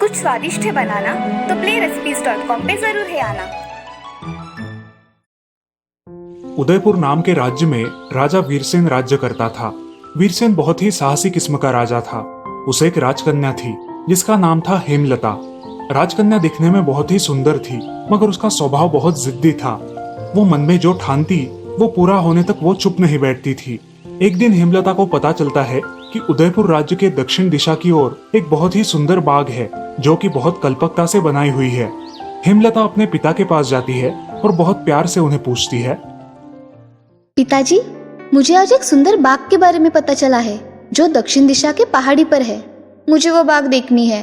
कुछ स्वादिष्ट है बनाना तो playrecipes.com पे जरूर है आना। उदयपुर नाम के राज्य में राजा वीरसेन राज्य करता था। वीरसेन बहुत ही साहसी किस्म का राजा था। उसे एक राजकन्या थी जिसका नाम था हेमलता। राजकन्या दिखने में बहुत ही सुंदर थी, मगर उसका स्वभाव बहुत जिद्दी था। वो मन में जो ठानती वो पूरा होने तक वो चुप नहीं बैठती थी। एक दिन हेमलता को पता चलता है कि उदयपुर राज्य के दक्षिण दिशा की ओर एक बहुत ही सुंदर बाग है जो कि बहुत कल्पकता से बनाई हुई है। हेमलता अपने पिता के पास जाती है और बहुत प्यार से उन्हें पूछती है, पिताजी, मुझे आज एक सुंदर बाग के बारे में पता चला है जो दक्षिण दिशा के पहाड़ी पर है। मुझे वो बाग देखनी है।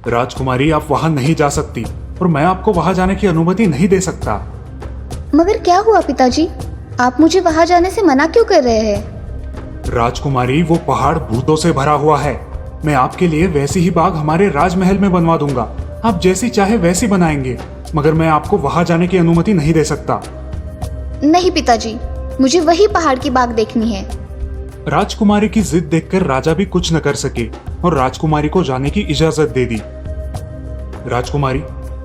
राजकुमारी, आप वहां नहीं जा सकती और मैं आपको वहां जाने की अनुमति नहीं दे सकता। मगर क्या हुआ पिताजी, आप मुझे वहां जाने से मना क्यों कर रहे हैं? राजकुमारी, वो पहाड़ भूतों से भरा हुआ है। मैं आपके लिए वैसी ही बाग हमारे राजमहल में बनवा दूंगा। आप जैसी चाहे वैसी बनाएंगे, मगर मैं आपको वहां जाने की अनुमति नहीं दे सकता। नहीं पिताजी, मुझे वही पहाड़ की बाग देखनी है। राजकुमारी की जिद देखकर राजा भी कुछ न कर सके और राजकुमारी को जाने की इजाजत दे दी। राजकुमारी,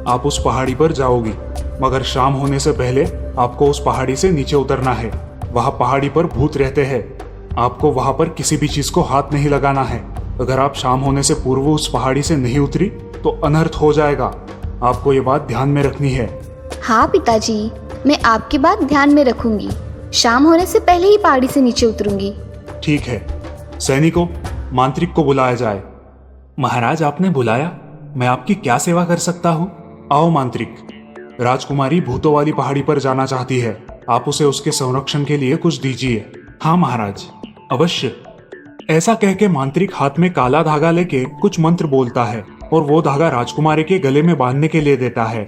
आप उस पहाड़ी पर जाओगी, मगर शाम होने से पहले आपको उस पहाड़ी से नीचे उतरना है। वहां पहाड़ी पर भूत रहते हैं। आपको वहां पर किसी भी चीज को हाथ नहीं लगाना है। अगर आप शाम होने से पूर्व उस पहाड़ी से नहीं उतरी तो अनर्थ हो जाएगा। आपको ये बात ध्यान में रखनी है। हाँ पिताजी, मैं आपकी बात ध्यान में रखूंगी। शाम होने से पहले ही पहाड़ी से नीचे उतरूंगी। ठीक है। सैनिकों, मांत्रिक को बुलाया जाए। महाराज, आपने बुलाया? मैं आपकी क्या सेवा कर सकता हूँ? आओ मांत्रिक। राजकुमारी भूतों वाली पहाड़ी पर जाना चाहती है। आप उसे उसके संरक्षण के लिए कुछ दीजिए। हाँ महाराज, अवश्य। ऐसा कह के मांत्रिक हाथ में काला धागा लेके कुछ मंत्र बोलता है और वो धागा राजकुमारी के गले में बांधने के लिए देता है।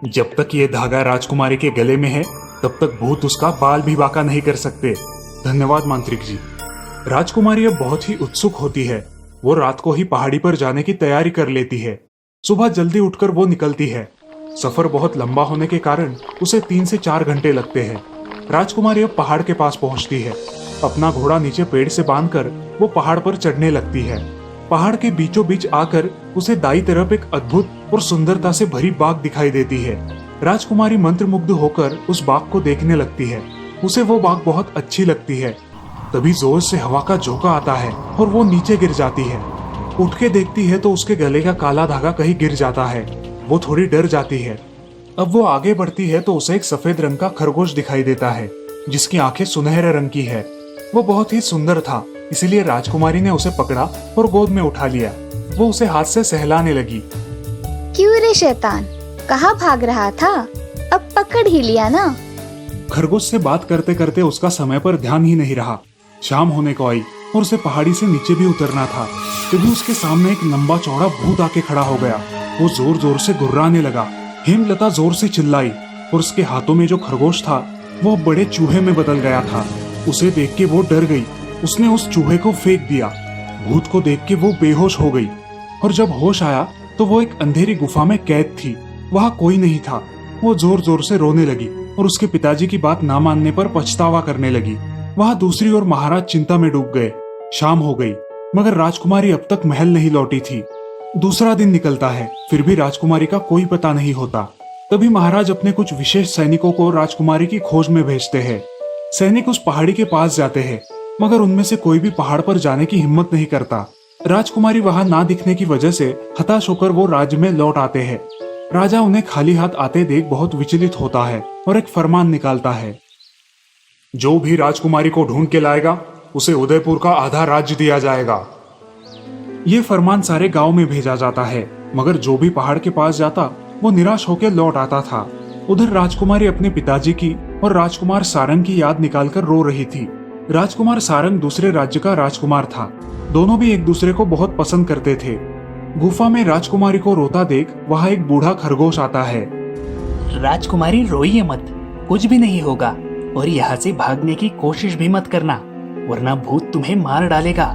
जब तक ये धागा राजकुमारी के गले में है तब तक भूत उसका बाल भी बांका नहीं कर सकते। धन्यवाद मांत्रिक जी। राजकुमारी अब बहुत ही उत्सुक होती है। वो रात को ही पहाड़ी पर जाने की तैयारी कर लेती है। सुबह जल्दी उठकर वो निकलती है। सफर बहुत लंबा होने के कारण उसे 3 से 4 घंटे लगते हैं। राजकुमारी अब पहाड़ के पास पहुंचती है। अपना घोड़ा नीचे पेड़ से बांधकर वो पहाड़ पर चढ़ने लगती है। पहाड़ के बीचों बीच आकर उसे दाईं तरफ एक अद्भुत और सुंदरता से भरी बाग दिखाई देती है। राजकुमारी मंत्रमुग्ध होकर उस बाग को देखने लगती है। उसे वो बाग बहुत अच्छी लगती है। तभी जोर से हवा का झोंका आता है और वो नीचे गिर जाती है। उठ के देखती है तो उसके गले का काला धागा कहीं गिर जाता है। वो थोड़ी डर जाती है। अब वो आगे बढ़ती है तो उसे एक सफेद रंग का खरगोश दिखाई देता है जिसकी आंखें सुनहरे रंग की है। वो बहुत ही सुंदर था, इसीलिए राजकुमारी ने उसे पकड़ा और गोद में उठा लिया। वो उसे हाथ से सहलाने लगी। क्यों रे शैतान, कहाँ भाग रहा था? अब पकड़ ही लिया ना। खरगोश से बात करते करते उसका समय पर ध्यान ही नहीं रहा। शाम होने को आई और उसे पहाड़ी से नीचे भी उतरना था। तभी उसके सामने एक लंबा चौड़ा भूत आके खड़ा हो गया। वो जोर जोर से गुर्राने लगा। हेमलता जोर से चिल्लाई और उसके हाथों में जो खरगोश था वो बड़े चूहे में बदल गया था। उसे देख के वो डर गई। उसने उस चूहे को फेंक दिया। भूत को देख के वो बेहोश हो गई और जब होश आया तो वो एक अंधेरी गुफा में कैद थी। वहां कोई नहीं था। वो जोर जोर से रोने लगी और उसके पिताजी की बात ना मानने पर पछतावा करने लगी। वहां दूसरी ओर महाराज चिंता में डूब गए। शाम हो गई मगर राजकुमारी अब तक महल नहीं लौटी थी। दूसरा दिन निकलता है, फिर भी राजकुमारी का कोई पता नहीं होता। तभी महाराज अपने कुछ विशेष सैनिकों को राजकुमारी की खोज में भेजते हैं। सैनिक उस पहाड़ी के पास जाते हैं मगर उनमें से कोई भी पहाड़ पर जाने की हिम्मत नहीं करता। राजकुमारी वहां ना दिखने की वजह से हताश होकर वो राज्य में लौट आते हैं। राजा उन्हें खाली हाथ आते देख बहुत विचलित होता है और एक फरमान निकालता है। जो भी राजकुमारी को ढूंढ के लाएगा उसे उदयपुर का आधा राज्य दिया जाएगा। ये फरमान सारे गांव में भेजा जाता है, मगर जो भी पहाड़ के पास जाता वो निराश होकर लौट आता था। उधर राजकुमारी अपने पिताजी की और राजकुमार सारंग की याद निकालकर रो रही थी। राजकुमार सारंग दूसरे राज्य का राजकुमार था। दोनों भी एक दूसरे को बहुत पसंद करते थे। गुफा में राजकुमारी को रोता देख वहाँ एक बूढ़ा खरगोश आता है। राजकुमारी, रोइए मत, कुछ भी नहीं होगा और यहाँ से भागने की कोशिश भी मत करना, वरना भूत तुम्हें मार डालेगा।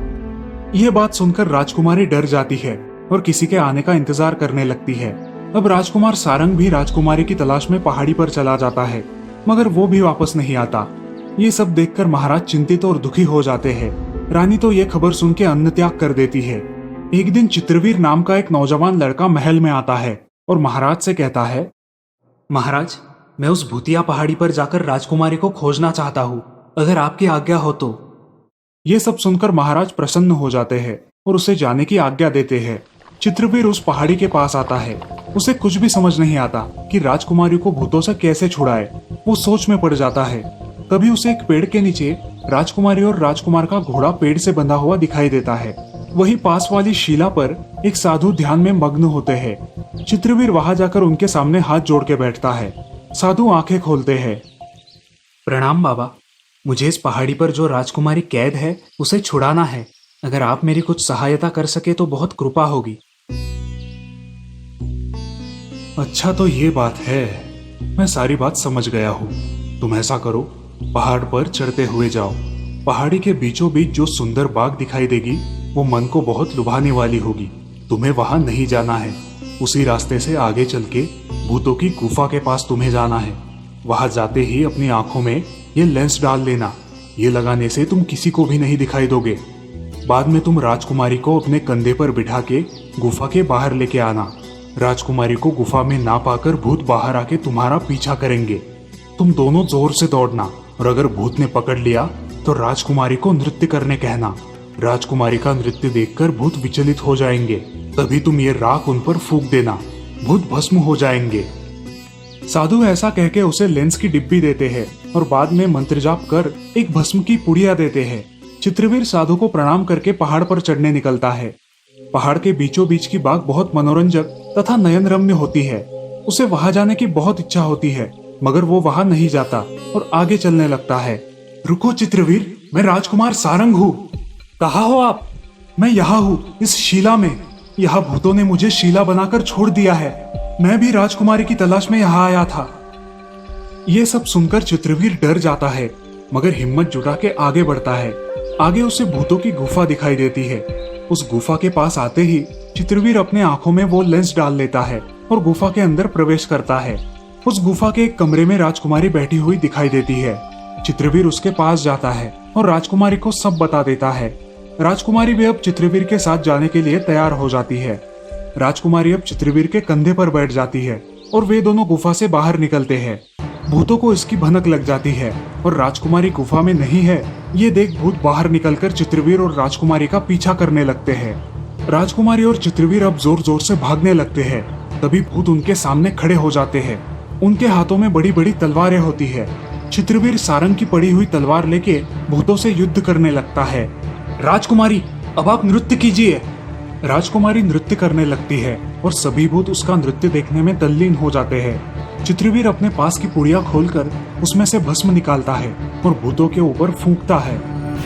ये बात सुनकर राजकुमारी डर जाती है और किसी के आने का इंतजार करने लगती है। अब राजकुमार सारंग भी राजकुमारी की तलाश में पहाड़ी पर चला जाता है, मगर वो भी वापस नहीं आता। ये सब देखकर महाराज चिंतित और दुखी हो जाते हैं। रानी तो ये खबर सुन के अन्न त्याग कर देती है। एक दिन चित्रवीर नाम का एक नौजवान लड़का महल में आता है और महाराज से कहता है, महाराज, मैं उस भूतिया पहाड़ी पर जाकर राजकुमारी को खोजना चाहता हूँ, अगर आपकी आज्ञा हो तो। ये सब सुनकर महाराज प्रसन्न हो जाते हैं और उसे जाने की आज्ञा देते हैं। चित्रवीर उस पहाड़ी के पास आता है। उसे कुछ भी समझ नहीं आता कि राजकुमारी को भूतों से कैसे छुड़ाए। वो सोच में पड़ जाता है। तभी उसे एक पेड़ के नीचे राजकुमारी और राजकुमार का घोड़ा पेड़ से बंधा हुआ दिखाई देता है। वही पास वाली शिला पर एक साधु ध्यान में मग्न होते हैं। चित्रवीर वहां जाकर उनके सामने हाथ जोड़ के बैठता है। साधु आंखें खोलते हैं। प्रणाम बाबा, मुझे इस पहाड़ी पर जो राजकुमारी कैद है उसे छुड़ाना है। अगर आप मेरी कुछ सहायता कर सके तो बहुत कृपा होगी। अच्छा तो ये बात है, मैं सारी बात समझ गया हूँ। तुम ऐसा करो, पहाड़ पर चढ़ते हुए जाओ। पहाड़ी के बीचों बीच जो सुंदर बाग दिखाई देगी वो मन को बहुत लुभाने वाली होगी। तुम्हें वहां नहीं जाना है। उसी रास्ते से आगे चल के भूतों की गुफा के पास तुम्हें जाना है। वहां जाते ही अपनी आंखों में ये लेंस डाल लेना। ये लगाने से तुम किसी को भी नहीं दिखाई दोगे। बाद में तुम राजकुमारी को अपने कंधे पर बिठा के गुफा के बाहर लेके आना। राजकुमारी को गुफा में ना पाकर भूत बाहर आके तुम्हारा पीछा करेंगे। तुम दोनों जोर से दौड़ना और अगर भूत ने पकड़ लिया तो राजकुमारी को नृत्य करने कहना। राजकुमारी का नृत्य देखकर भूत विचलित हो जाएंगे। तभी तुम ये राख उन पर फूंक देना, भूत भस्म हो जाएंगे। साधु ऐसा कह के उसे लेंस की डिब्बी देते हैं और बाद में मंत्र जाप कर एक भस्म की पुड़िया देते हैं। चित्रवीर साधु को प्रणाम करके पहाड़ पर चढ़ने निकलता है। पहाड़ के बीचों बीच की बाग बहुत मनोरंजक तथा नयनरम्य होती है। उसे वहां जाने की बहुत इच्छा होती है, मगर वो वहां नहीं जाता और आगे चलने लगता है। रुको चित्रवीर, मैं राजकुमार सारंग हूँ। कहाँ हो आप? मैं यहाँ हूँ, इस शिला में। यहाँ भूतों ने मुझे शिला बनाकर छोड़ दिया है। मैं भी राजकुमारी की तलाश में यहाँ आया था। ये सब सुनकर चित्रवीर डर जाता है, मगर हिम्मत जुटा के आगे बढ़ता है। आगे उसे भूतों की गुफा दिखाई देती है। उस गुफा के पास आते ही चित्रवीर अपने आंखों में वो लेंस डाल लेता है और गुफा के अंदर प्रवेश करता है। उस गुफा के एक कमरे में राजकुमारी बैठी हुई दिखाई देती है। चित्रवीर उसके पास जाता है और राजकुमारी को सब बता देता है। राजकुमारी भी अब चित्रवीर के साथ जाने के लिए तैयार हो जाती है। राजकुमारी अब चित्रवीर के कंधे पर बैठ जाती है और वे दोनों गुफा से बाहर निकलते हैं। भूतों को इसकी भनक लग जाती है और राजकुमारी गुफा में नहीं है ये देख भूत बाहर निकलकर चित्रवीर और राजकुमारी का पीछा करने लगते हैं। राजकुमारी और चित्रवीर अब जोर जोर से भागने लगते हैं। तभी भूत उनके सामने खड़े हो जाते हैं। उनके हाथों में बड़ी बड़ी तलवारें होती है। चित्रवीर सारंग की पड़ी हुई तलवार लेके भूतों से युद्ध करने लगता है। राजकुमारी, अब आप नृत्य कीजिए। राजकुमारी नृत्य करने लगती है और सभी भूत उसका नृत्य देखने में तल्लीन हो जाते हैं। चित्रवीर अपने पास की पुड़िया खोलकर उसमें से भस्म निकालता है और भूतों के ऊपर फूंकता है।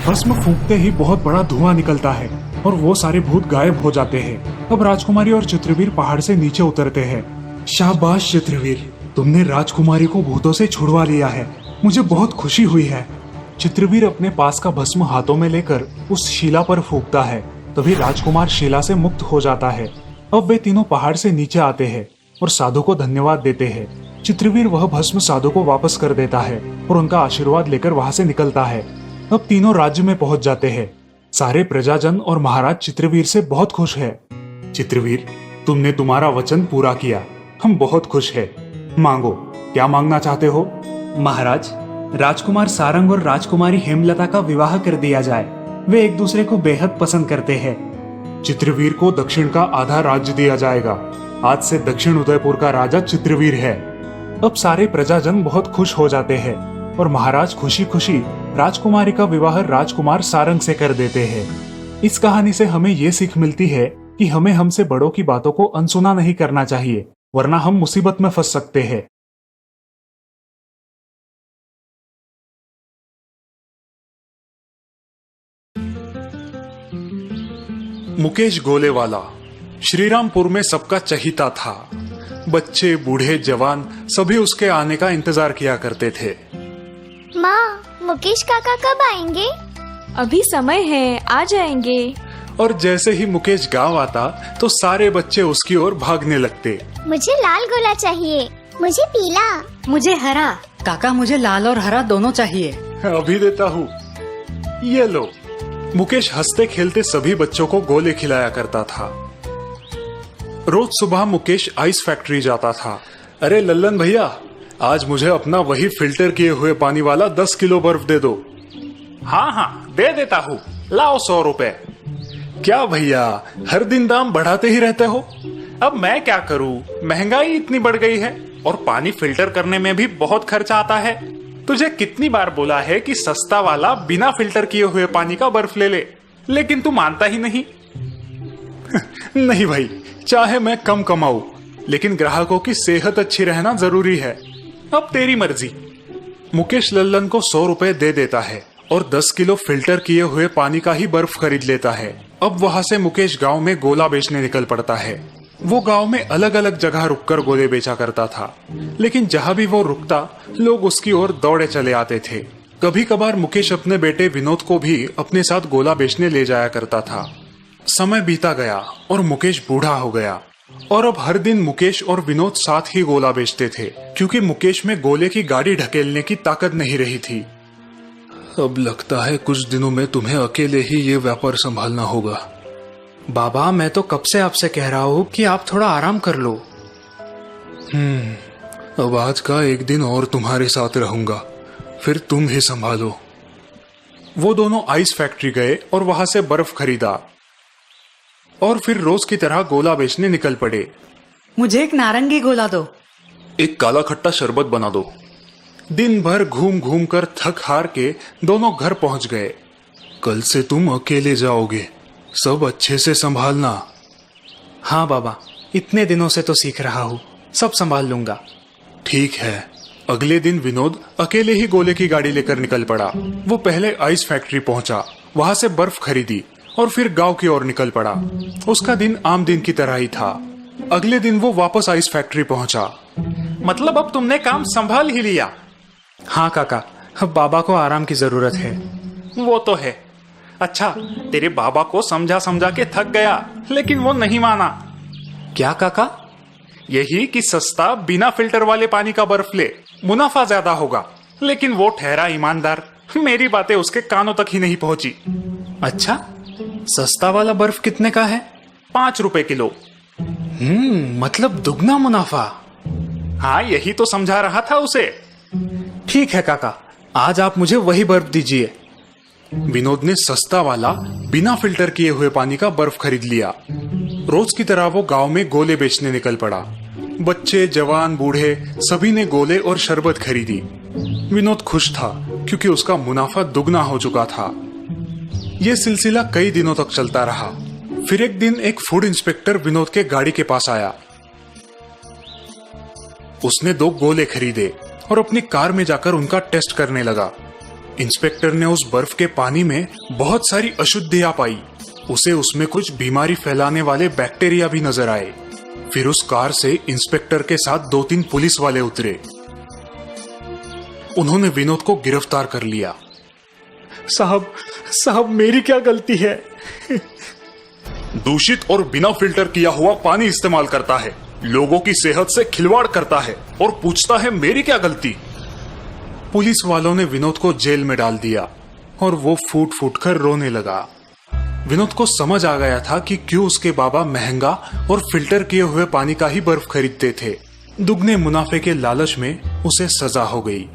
भस्म फूंकते ही बहुत बड़ा धुआं निकलता है और वो सारे भूत गायब हो जाते हैं। अब राजकुमारी और चित्रवीर पहाड़ से नीचे उतरते हैं। शाबाश चित्रवीर, तुमने राजकुमारी को भूतों से छुड़वा लिया है। मुझे बहुत खुशी हुई है। चित्रवीर अपने पास का भस्म हाथों में लेकर उस शिला पर फूंकता है। तभी राजकुमार शिला से मुक्त हो जाता है। अब वे तीनों पहाड़ से नीचे आते हैं और साधु को धन्यवाद देते हैं। चित्रवीर वह भस्म साधु को वापस कर देता है और उनका आशीर्वाद लेकर वहां से निकलता है। अब तीनों राज्य में पहुंच जाते हैं। सारे प्रजाजन और महाराज चित्रवीर से बहुत खुश है। चित्रवीर, तुमने तुम्हारा वचन पूरा किया, हम बहुत खुश है। मांगो, क्या मांगना चाहते हो? महाराज, राजकुमार सारंग और राजकुमारी हेमलता का विवाह कर दिया जाए। वे एक दूसरे को बेहद पसंद करते हैं। चित्रवीर को दक्षिण का आधा राज्य दिया जाएगा। आज से दक्षिण उदयपुर का राजा चित्रवीर है। अब सारे प्रजाजन बहुत खुश हो जाते हैं और महाराज खुशी खुशी राजकुमारी का विवाह राजकुमार सारंग से कर देते हैं। इस कहानी से हमें ये सीख मिलती है कि हमें हमसे बड़ों की बातों को अनसुना नहीं करना चाहिए, वरना हम मुसीबत में फंस सकते हैं। मुकेश गोलेवाला श्रीरामपुर में सबका चहीता था। बच्चे, बूढ़े, जवान सभी उसके आने का इंतजार किया करते थे। माँ, मुकेश काका कब आएंगे? अभी समय है, आ जाएंगे। और जैसे ही मुकेश गांव आता तो सारे बच्चे उसकी ओर भागने लगते। मुझे लाल गोला चाहिए। मुझे पीला। मुझे हरा। काका, मुझे लाल और हरा दोनों चाहिए। अभी देता हूँ, ये लो। मुकेश हंसते खेलते सभी बच्चों को गोले खिलाया करता था। रोज सुबह मुकेश आइस फैक्ट्री जाता था। अरे लल्लन भैया, आज मुझे अपना वही फिल्टर किए हुए पानी वाला 10 किलो बर्फ दे दो। हाँ हाँ, दे देता हूँ, लाओ 100 रुपए। क्या भैया, हर दिन दाम बढ़ाते ही रहते हो? अब मैं क्या करूँ, महंगाई इतनी बढ़ गई है और पानी फिल्टर करने में भी बहुत खर्चा आता है। तुझे कितनी बार बोला है कि सस्ता वाला बिना फिल्टर किए हुए पानी का बर्फ ले ले, लेकिन तू मानता ही नहीं। नहीं भाई, चाहे मैं कम कमाऊं, लेकिन ग्राहकों की सेहत अच्छी रहना जरूरी है। अब तेरी मर्जी। मुकेश लल्लन को 100 रुपए दे देता है और 10 किलो फिल्टर किए हुए पानी का ही बर्फ खरीद लेता है। अब वहां से मुकेश गांव में गोला बेचने निकल पड़ता है। वो गांव में अलग अलग जगह रुककर गोले बेचा करता था, लेकिन जहां भी वो रुकता, लोग उसकी ओर दौड़े चले आते थे। कभी कभार मुकेश अपने बेटे विनोद को भी अपने साथ गोला बेचने ले जाया करता था। समय बीता गया और मुकेश बूढ़ा हो गया, और अब हर दिन मुकेश और विनोद साथ ही गोला बेचते थे, क्योंकि मुकेश में गोले की गाड़ी ढकेलने की ताकत नहीं रही थी। अब लगता है कुछ दिनों में तुम्हें अकेले ही ये व्यापार संभालना होगा। बाबा, मैं तो कब से आपसे कह रहा हूँ कि आप थोड़ा आराम कर लो। अब आज का एक दिन और तुम्हारे साथ रहूंगा, फिर तुम ही संभालो। वो दोनों आइस फैक्ट्री गए और वहां से बर्फ खरीदा और फिर रोज की तरह गोला बेचने निकल पड़े। मुझे एक नारंगी गोला दो। एक काला खट्टा शरबत बना दो। दिन भर घूम घूम कर थक हार के दोनों घर पहुंच गए। कल से तुम अकेले जाओगे, सब अच्छे से संभालना। हाँ बाबा, इतने दिनों से तो सीख रहा हूँ, सब संभाल लूंगा। ठीक है। अगले दिन विनोद अकेले ही गोले की गाड़ी लेकर निकल पड़ा। वो पहले आइस फैक्ट्री पहुंचा, वहां से बर्फ खरीदी और फिर गांव की ओर निकल पड़ा। उसका दिन आम दिन की तरह ही था। अगले दिन वो वापस आइस फैक्ट्री पहुंचा। मतलब अब तुमने काम संभाल ही लिया? हाँ काका, अब बाबा को आराम की जरूरत है। वो तो है। अच्छा, तेरे बाबा को समझा समझा के थक गया, लेकिन वो नहीं माना। क्या काका? यही कि सस्ता बिना फिल्टर वाले पानी का बर्फ ले, मुनाफा ज्यादा होगा। लेकिन वो ठहरा ईमानदार। मेरी बातें उसके कानों तक ही नहीं पहुंची। अच्छा, सस्ता वाला बर्फ कितने का है? 5 रुपए किलो। मतलब दुगना मुनाफा। हाँ, यही तो समझा रहा था उसे। ठीक है काका, आज आप मुझे वही बर्फ दीजिए। विनोद ने सस्ता वाला बिना फिल्टर किए हुए पानी का बर्फ खरीद लिया। रोज की तरह वो गांव में गोले बेचने निकल पड़ा। बच्चे, जवान, बूढ़े सभी ने गोले और शरबत खरीदी। विनोद खुश था क्योंकि उसका मुनाफा दुगना हो चुका था। ये सिलसिला कई दिनों तक चलता रहा। फिर एक दिन एक फूड इंस्पेक्टर विनोद के गाड़ी के पास आया। उसने 2 गोले खरीदे और अपनी कार में जाकर उनका टेस्ट करने लगा। इंस्पेक्टर ने उस बर्फ के पानी में बहुत सारी अशुद्धियां पाई। उसे उसमें कुछ बीमारी फैलाने वाले बैक्टीरिया भी नजर आए। फिर उस कार से इंस्पेक्टर के साथ 2-3 पुलिस वाले उतरे। उन्होंने विनोद को गिरफ्तार कर लिया। साहब मेरी क्या गलती है? दूषित और बिना फिल्टर किया हुआ पानी इस्तेमाल करता है, लोगों की सेहत से खिलवाड़ करता है और पूछता है मेरी क्या गलती। पुलिस वालों ने विनोद को जेल में डाल दिया और वो फूट फूट कर रोने लगा। विनोद को समझ आ गया था कि क्यों उसके बाबा महंगा और फिल्टर किए हुए पानी का ही बर्फ खरीदते थे। दुगने मुनाफे के लालच में उसे सजा हो गई।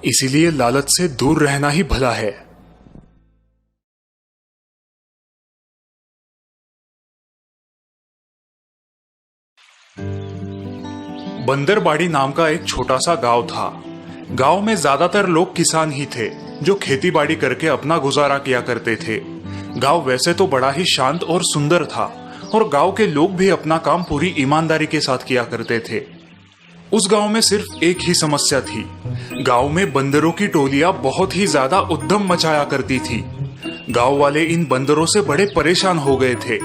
इसीलिए लालच से दूर रहना ही भला है। बंदरबाड़ी नाम का एक छोटा सा गांव था। गांव में ज्यादातर लोग किसान ही थे जो खेतीबाड़ी करके अपना गुजारा किया करते थे। गांव वैसे तो बड़ा ही शांत और सुंदर था और गांव के लोग भी अपना काम पूरी ईमानदारी के साथ किया करते थे। उस गांव में सिर्फ एक ही समस्या थी। गांव में बंदरों की टोलियां बहुत ही ज्यादा उद्यम मचाया करती थी। गांव वाले इन बंदरों से बड़े परेशान हो गए थे।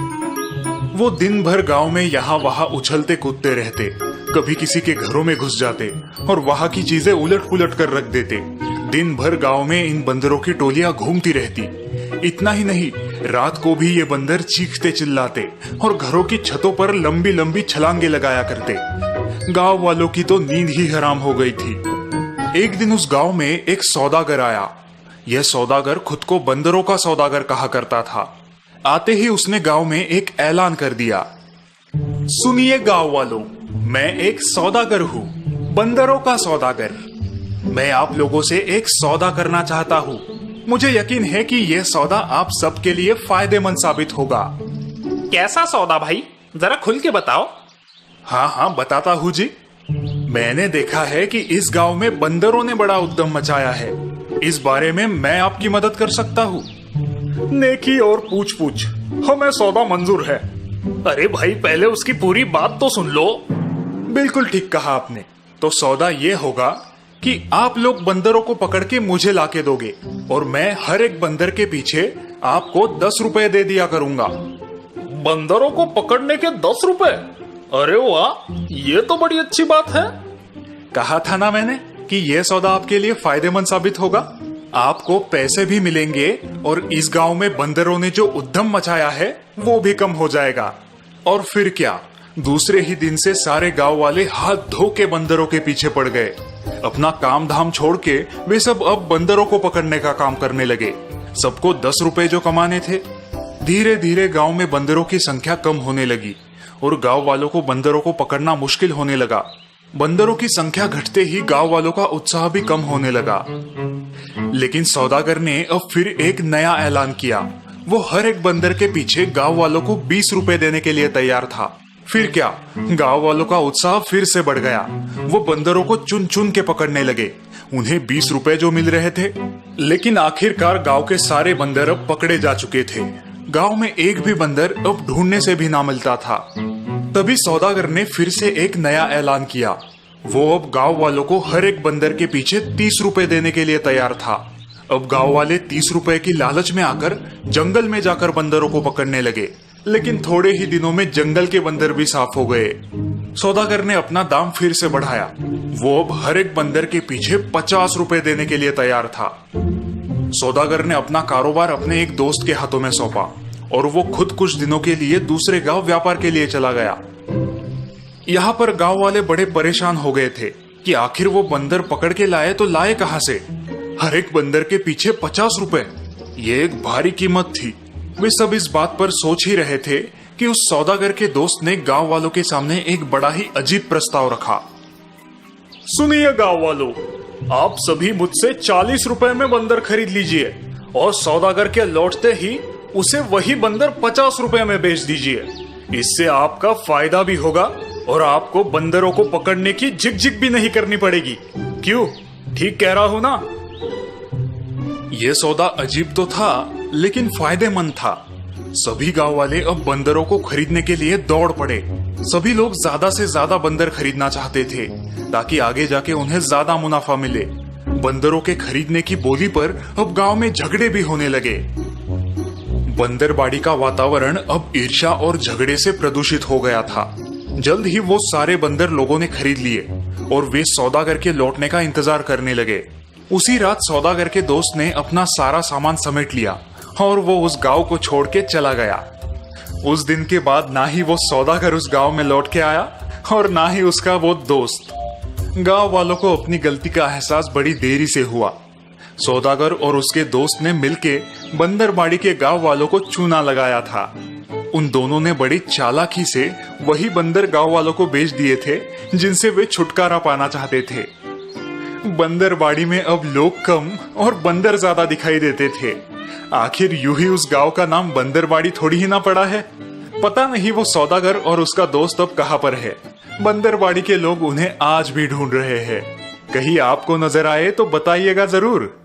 वो दिन भर गांव में यहाँ वहां उछलते कूदते रहते, कभी किसी के घरों में घुस जाते और वहां की चीजें उलट पुलट कर रख देते। दिन भर गांव में इन बंदरों की टोलियां घूमती रहती। इतना ही नहीं, रात को भी ये बंदर चीखते चिल्लाते और घरों की छतों पर लंबी लंबी छलांगे लगाया करते। गांव वालों की तो नींद ही हराम हो गई थी। एक दिन उस गांव में एक सौदागर आया। यह सौदागर खुद को बंदरों का सौदागर कहा करता था। आते ही उसने गांव में एक ऐलान कर दिया, सुनिए गांव वालों, मैं एक सौदागर हूँ, बंदरों का सौदागर। मैं आप लोगों से एक सौदा करना चाहता हूँ। मुझे यकीन है कि यह सौदा आप सबके लिए फायदेमंद साबित होगा। कैसा सौदा भाई, जरा खुल के बताओ। हाँ हाँ बताता हूँ जी। मैंने देखा है कि इस गांव में बंदरों ने बड़ा उद्यम मचाया है। इस बारे में मैं आपकी मदद कर सकता हूँ। नेकी और पूछ पूछ, हमें सौदा मंजूर है। अरे भाई, पहले उसकी पूरी बात तो सुन लो। बिल्कुल ठीक कहा आपने। तो सौदा ये होगा कि आप लोग बंदरों को पकड़ के मुझे लाके दोगे और मैं हर एक बंदर के पीछे आपको 10 रुपए दे दिया करूंगा। बंदरों को पकड़ने के 10 रुपए? अरे वाह, ये तो बड़ी अच्छी बात है। कहा था ना मैंने कि यह सौदा आपके लिए फायदेमंद साबित होगा। आपको पैसे भी मिलेंगे और इस गांव में बंदरों ने जो उद्यम मचाया है वो भी कम हो जाएगा। और फिर क्या, दूसरे ही दिन से सारे गांव वाले हाथ धो के बंदरों के पीछे पड़ गए। अपना काम धाम छोड़ के वे सब अब बंदरों को पकड़ने का काम करने लगे। सबको 10 रुपए जो कमाने थे। धीरे धीरे गांव में बंदरों की संख्या कम होने लगी और गांव वालों को बंदरों को पकड़ना मुश्किल होने लगा। बंदरों की संख्या घटते ही गांव वालों का उत्साह भी कम होने लगा। लेकिन सौदागर ने अब फिर एक नया ऐलान किया। वो हर एक बंदर के पीछे गांव वालों को 20 रुपए देने के लिए तैयार था। फिर क्या, गांव वालों का उत्साह फिर से बढ़ गया। वो बंदरों को चुन चुन के पकड़ने लगे। उन्हें 20 रुपए जो मिल रहे थे। लेकिन आखिरकार गांव के सारे बंदर अब पकड़े जा चुके थे। गांव में एक भी बंदर अब ढूंढने से भी ना मिलता था। तभी सौदागर ने फिर से एक नया ऐलान किया। वो अब गांव वालों को हर एक बंदर के पीछे 30 रुपए देने के लिए तैयार था। अब गांव वाले 30 रुपए की लालच में आकर जंगल में जाकर बंदरों को पकड़ने लगे। लेकिन थोड़े ही दिनों में जंगल के बंदर भी साफ हो गए। सौदागर ने अपना दाम फिर से बढ़ाया। वो अब हर एक बंदर के पीछे 50 रुपए देने के लिए तैयार था। सौदागर ने अपना कारोबार अपने एक दोस्त के हाथों में सौंपा और वो खुद कुछ दिनों के लिए दूसरे गांव व्यापार के लिए चला गया। यहाँ पर गांव वाले बड़े परेशान हो गए थे कि आखिर वो बंदर पकड़ के लाए तो लाए कहां से। हर एक बंदर के पीछे 50 रुपए, ये एक भारी कीमत थी। वे सब इस बात पर सोच ही रहे थे कि उस सौदागर के दोस्त ने गांव वालों के सामने एक बड़ा ही अजीब प्रस्ताव रखा। सुनिए गांव वालों, आप सभी मुझसे 40 रुपए में बंदर खरीद लीजिए और सौदागर के लौटते ही उसे वही बंदर 50 रुपए में बेच दीजिए। इससे आपका फायदा भी होगा और आपको बंदरों को पकड़ने की झिक-झिक भी नहीं करनी पड़ेगी। क्यों, ठीक कह रहा हूं ना? यह सौदा अजीब तो था लेकिन फायदेमंद था। सभी गांव वाले अब बंदरों को खरीदने के लिए दौड़ पड़े। सभी लोग ज्यादा से ज्यादा बंदर खरीदना चाहते थे ताकि आगे जाके उन्हें ज्यादा मुनाफा मिले। बंदरों के खरीदने की बोली पर अब गांव में झगड़े भी होने लगे। बंदरबाड़ी का वातावरण अब ईर्ष्या और झगड़े से प्रदूषित हो गया था। जल्द ही वो सारे बंदर लोगों ने खरीद लिए और वे सौदागर के लौटने का इंतजार करने लगे। उसी रात सौदागर के दोस्त ने अपना सारा सामान समेट लिया और वो उस गांव को छोड़ के चला गया। उस दिन के बाद ना ही वो सौदागर उस गांव में लौट के आया और ना ही उसका वो दोस्त। गांव वालों को अपनी गलती का एहसास बड़ी देरी से हुआ। सौदागर और उसके दोस्त ने मिलके बंदरबाड़ी के गांव वालों को चूना लगाया था। उन दोनों ने बड़ी चालाकी से वही बंदर गांव वालों को बेच दिए थे जिनसे वे छुटकारा पाना चाहते थे। बंदरबाड़ी में अब लोग कम और बंदर ज्यादा दिखाई देते थे। आखिर यूं ही उस गांव का नाम बंदरबाड़ी थोड़ी ही ना पड़ा है। पता नहीं वो सौदागर और उसका दोस्त अब कहां पर है। बंदरबाड़ी के लोग उन्हें आज भी ढूंढ रहे हैं। कहीं आपको नजर आए तो बताइएगा जरूर।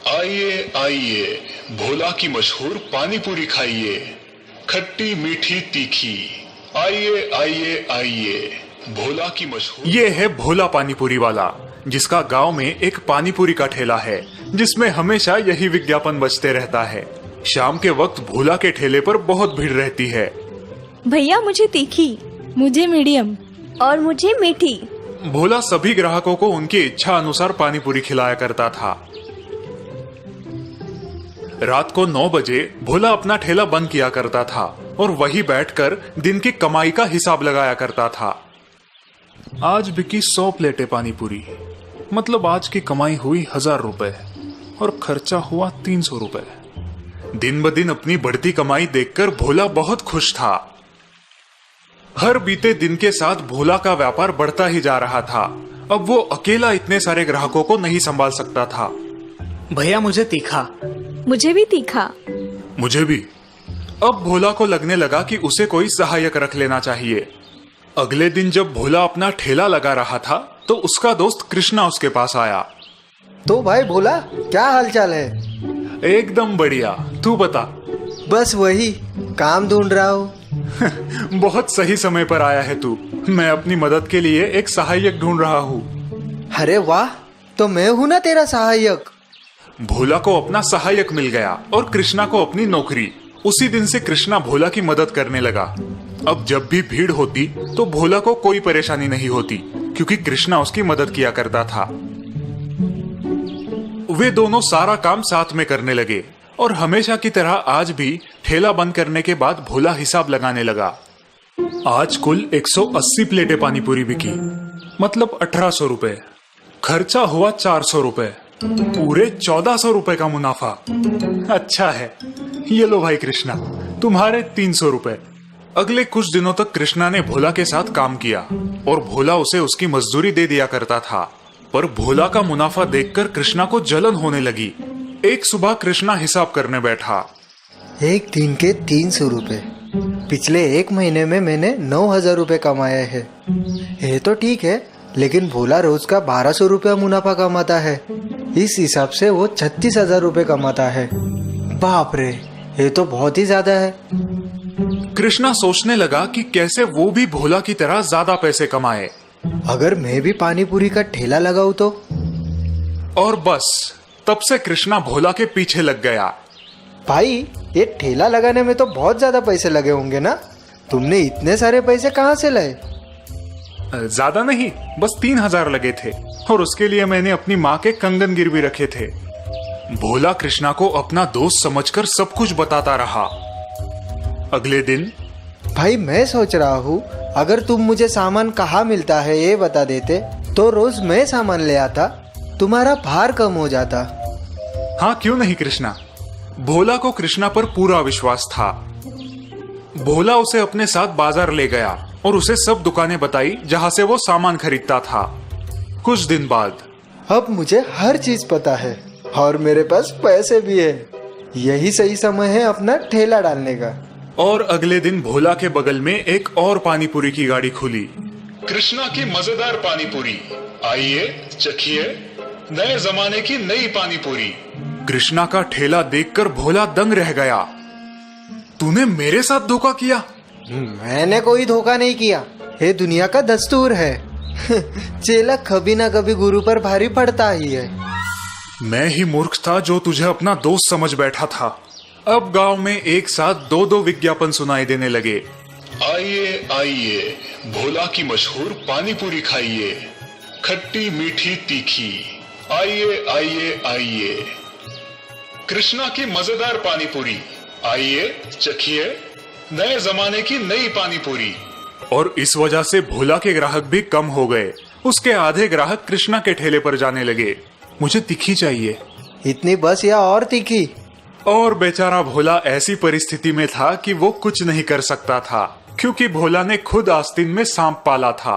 आइए आइए, भोला की मशहूर पानी पूरी खाइए, खट्टी मीठी तीखी। आइए आइए आइए, भोला की मशहूर। ये है भोला पानीपुरी वाला, जिसका गांव में एक पानीपुरी का ठेला है जिसमें हमेशा यही विज्ञापन बजते रहता है। शाम के वक्त भोला के ठेले पर बहुत भीड़ रहती है। भैया मुझे तीखी, मुझे मीडियम और मुझे मीठी। भोला सभी ग्राहकों को उनकी इच्छा अनुसार पानीपुरी खिलाया करता था। रात को 9 बजे भोला अपना ठेला बंद किया करता था और वहीं बैठकर दिन की कमाई का हिसाब लगाया करता था। आज बिकी 100 प्लेटें पानी पूरी। मतलब आज की कमाई हुई 1000 रुपए और खर्चा हुआ 300 रुपए। दिन ब दिन अपनी बढ़ती कमाई देखकर भोला बहुत खुश था। हर बीते दिन के साथ भोला का व्यापार बढ़ता ही जा रहा था। अब वो अकेला इतने सारे ग्राहकों को नहीं संभाल सकता था। भैया मुझे तीखा। मुझे भी तीखा। मुझे भी। अब भोला को लगने लगा कि उसे कोई सहायक रख लेना चाहिए। अगले दिन जब भोला अपना ठेला लगा रहा था तो उसका दोस्त कृष्णा उसके पास आया। तो भाई भोला, क्या हालचाल है? एकदम बढ़िया, तू बता। बस वही काम ढूंढ रहा हूँ। बहुत सही समय पर आया है तू। मैं अपनी मदद के लिए एक सहायक ढूंढ रहा हूँ। अरे वाह, तो मैं हूँ ना तेरा सहायक। भोला को अपना सहायक मिल गया और कृष्णा को अपनी नौकरी। उसी दिन से कृष्णा भोला की मदद करने लगा। अब जब भी भीड़ होती तो भोला को कोई परेशानी नहीं होती क्योंकि कृष्णा उसकी मदद किया करता था। वे दोनों सारा काम साथ में करने लगे और हमेशा की तरह आज भी ठेला बंद करने के बाद भोला हिसाब लगाने लगा। आज कुल 180 प्लेटें पानी पूरी बिकी, मतलब 1800 रुपए। खर्चा हुआ 400 रुपए, पूरे 1400 रुपए का मुनाफा। अच्छा है, ये लो भाई कृष्णा, तुम्हारे 300 रुपए। अगले कुछ दिनों तक कृष्णा ने भोला के साथ काम किया और भोला उसे उसकी मजदूरी दे दिया करता था। पर भोला का मुनाफा देखकर कृष्णा को जलन होने लगी। एक सुबह कृष्णा हिसाब करने बैठा। एक दिन के 300 रुपए। पिछले एक महीने में मैंने 9000 रुपए कमाए हैं। ये तो ठीक है, लेकिन भोला रोज का 1200 रुपया मुनाफा कमाता है। इस हिसाब से वो 36,000 रुपए कमाता है। बाप रे, ये तो बहुत ही ज्यादा है। कृष्णा सोचने लगा कि कैसे वो भी भोला की तरह ज्यादा पैसे कमाए। अगर मैं भी पानी पूरी का ठेला लगाऊं तो? और बस तब से कृष्णा भोला के पीछे लग गया। भाई, ये ठेला लगाने में तो बहुत ज्यादा पैसे लगे होंगे ना? तुमने इतने सारे पैसे कहाँ से लाए? ज्यादा नहीं, बस 3000 लगे थे और उसके लिए मैंने अपनी माँ के कंगन गिरवी रखे थे। भोला कृष्णा को अपना दोस्त समझकर सब कुछ बताता रहा। अगले दिन, भाई मैं सोच रहा हूँ अगर तुम मुझे सामान कहाँ मिलता है ये बता देते तो रोज मैं सामान ले आता, तुम्हारा भार कम हो जाता। हाँ क्यों नहीं कृष्णा। भोला को कृष्णा पर पूरा विश्वास था। भोला उसे अपने साथ बाजार ले गया और उसे सब दुकानें बताई जहां से वो सामान खरीदता था। कुछ दिन बाद, अब मुझे हर चीज पता है और मेरे पास पैसे भी है। यही सही समय है अपना ठेला डालने का। और अगले दिन भोला के बगल में एक और पानी पूरी की गाड़ी खुली। कृष्णा की मजेदार पानी पूरी, आइए चखिए नए जमाने की नई पानी पूरी। कृष्णा का ठेला देखकर भोला दंग रह गया। तूने मेरे साथ धोखा किया? मैंने कोई धोखा नहीं किया, ये दुनिया का दस्तूर है। चेला कभी ना कभी गुरु पर भारी पड़ता ही है। मैं ही मूर्ख था जो तुझे अपना दोस्त समझ बैठा था। अब गांव में एक साथ 2-2 विज्ञापन सुनाई देने लगे। आइए आइए, भोला की मशहूर पानी पूरी खाइए, खट्टी मीठी तीखी। आइए आइए आइए, कृष्णा की मजेदार पानी पूरी, आइए चखिए नए जमाने की नई पानी पूरी। और इस वजह से भोला के ग्राहक भी कम हो गए। उसके आधे ग्राहक कृष्णा के ठेले पर जाने लगे। मुझे तीखी चाहिए। इतनी बस या और तीखी? और बेचारा भोला ऐसी परिस्थिति में था कि वो कुछ नहीं कर सकता था क्योंकि भोला ने खुद आस्तीन में सांप पाला था।